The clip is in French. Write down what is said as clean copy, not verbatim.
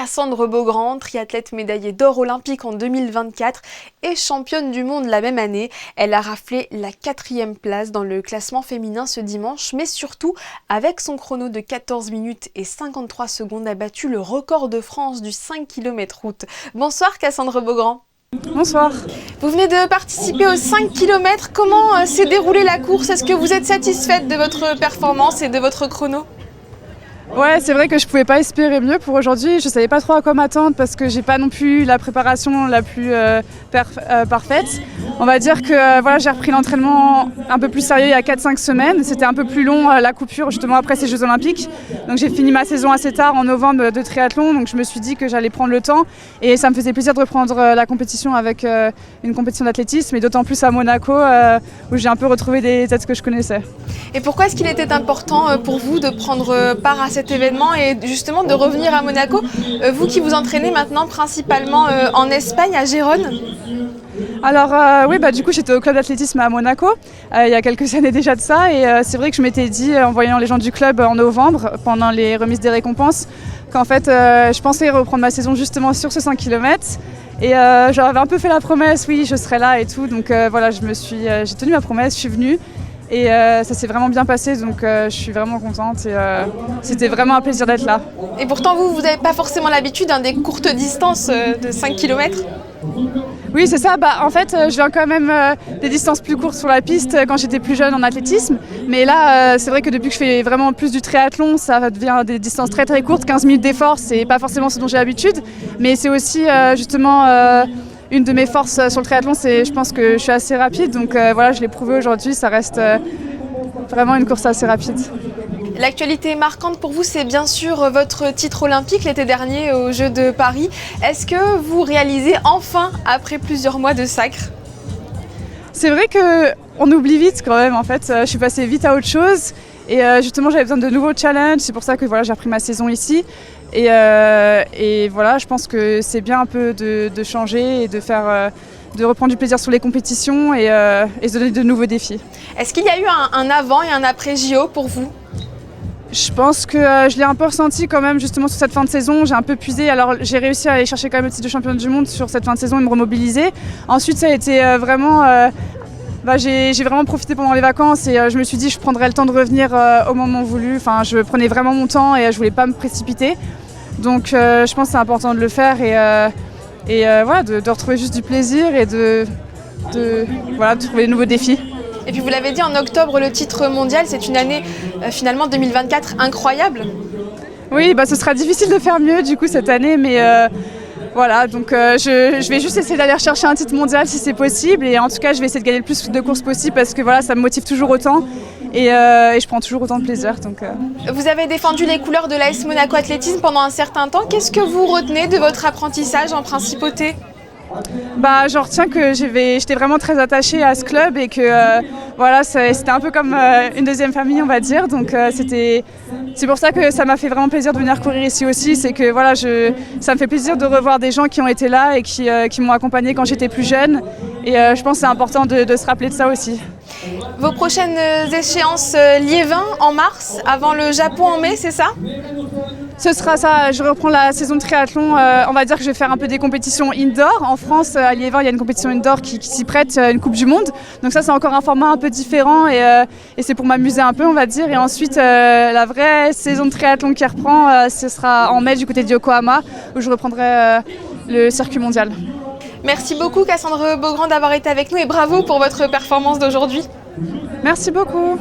Cassandre Beaugrand, triathlète médaillée d'or olympique en 2024 et championne du monde la même année. Elle a raflé la 4e place dans le classement féminin ce dimanche, mais surtout, avec son chrono de 14 minutes et 53 secondes, a battu le record de France du 5 km route. Bonsoir Cassandre Beaugrand. Bonsoir. Vous venez de participer aux 5 km. Comment s'est déroulée la course? Est-ce que vous êtes satisfaite de votre performance et de votre chrono? Ouais, c'est vrai que je pouvais pas espérer mieux pour aujourd'hui. Je savais pas trop à quoi m'attendre parce que j'ai pas non plus la préparation la plus parfaite. On va dire que voilà, j'ai repris l'entraînement un peu plus sérieux il y a 4-5 semaines. C'était un peu plus long la coupure justement après ces Jeux Olympiques. Donc j'ai fini ma saison assez tard en novembre de triathlon. Donc je me suis dit que j'allais prendre le temps et ça me faisait plaisir de reprendre la compétition avec une compétition d'athlétisme et d'autant plus à Monaco où j'ai un peu retrouvé des têtes que je connaissais. Et pourquoi est-ce qu'il était important pour vous de prendre part à cet événement et justement de revenir à Monaco, vous qui vous entraînez maintenant principalement en Espagne, à Gérone? Alors oui, du coup j'étais au club d'athlétisme à Monaco il y a quelques années déjà de ça et c'est vrai que je m'étais dit en voyant les gens du club en novembre pendant les remises des récompenses qu'en fait je pensais reprendre ma saison justement sur ce 5 km et j'avais un peu fait la promesse, oui je serai là et tout, donc voilà j'ai tenu ma promesse, je suis venue. Et ça s'est vraiment bien passé, donc je suis vraiment contente et c'était vraiment un plaisir d'être là. Et pourtant vous n'avez pas forcément l'habitude des courtes distances de 5 km? Oui, c'est ça. En fait, je viens quand même des distances plus courtes sur la piste quand j'étais plus jeune en athlétisme. Mais là, c'est vrai que depuis que je fais vraiment plus du triathlon, ça devient des distances très très courtes. 15 minutes d'effort, c'est pas forcément ce dont j'ai l'habitude. Mais c'est aussi justement une de mes forces sur le triathlon, c'est je pense que je suis assez rapide. Donc voilà, je l'ai prouvé aujourd'hui, ça reste vraiment une course assez rapide. L'actualité marquante pour vous, c'est bien sûr votre titre olympique l'été dernier aux Jeux de Paris. Est-ce que vous réalisez enfin, après plusieurs mois de sacre? C'est vrai qu'on oublie vite quand même en fait. Je suis passée vite à autre chose et justement j'avais besoin de nouveaux challenges. C'est pour ça que voilà, j'ai repris ma saison ici. Et voilà, je pense que c'est bien un peu de changer et de reprendre du plaisir sur les compétitions et se donner de nouveaux défis. Est-ce qu'il y a eu un avant et un après JO pour vous? Je pense que je l'ai un peu ressenti quand même justement sur cette fin de saison. J'ai un peu puisé, alors j'ai réussi à aller chercher quand même le titre de championne du monde sur cette fin de saison et me remobiliser. Ensuite ça a été vraiment... j'ai vraiment profité pendant les vacances et je me suis dit je prendrais le temps de revenir au moment voulu. Enfin, je prenais vraiment mon temps et je voulais pas me précipiter. Donc je pense que c'est important de le faire et voilà, de retrouver juste du plaisir et de trouver de nouveaux défis. Et puis vous l'avez dit, en octobre, le titre mondial, c'est une année finalement 2024 incroyable. Oui, ce sera difficile de faire mieux du coup cette année, mais voilà, donc je vais juste essayer d'aller chercher un titre mondial si c'est possible et en tout cas je vais essayer de gagner le plus de courses possible parce que voilà, ça me motive toujours autant et je prends toujours autant de plaisir. Donc, Vous avez défendu les couleurs de l'AS Monaco Athlétisme pendant un certain temps. Qu'est-ce que vous retenez de votre apprentissage en principauté? J'en retiens que j'étais vraiment très attachée à ce club et que voilà, c'était un peu comme une deuxième famille on va dire, donc c'est pour ça que ça m'a fait vraiment plaisir de venir courir ici aussi, c'est que voilà, ça me fait plaisir de revoir des gens qui ont été là et qui m'ont accompagnée quand j'étais plus jeune et je pense que c'est important de se rappeler de ça aussi. Vos prochaines échéances, Liévin en mars, avant le Japon en mai, c'est ça? Ce sera ça, je reprends la saison de triathlon, on va dire que je vais faire un peu des compétitions indoor. En France, à Liévin, il y a une compétition indoor qui s'y prête, une Coupe du Monde. Donc ça, c'est encore un format un peu différent et c'est pour m'amuser un peu, on va dire. Et ensuite, la vraie saison de triathlon qui reprend, ce sera en mai du côté de Yokohama, où je reprendrai le circuit mondial. Merci beaucoup Cassandre Beaugrand d'avoir été avec nous et bravo pour votre performance d'aujourd'hui. Merci beaucoup.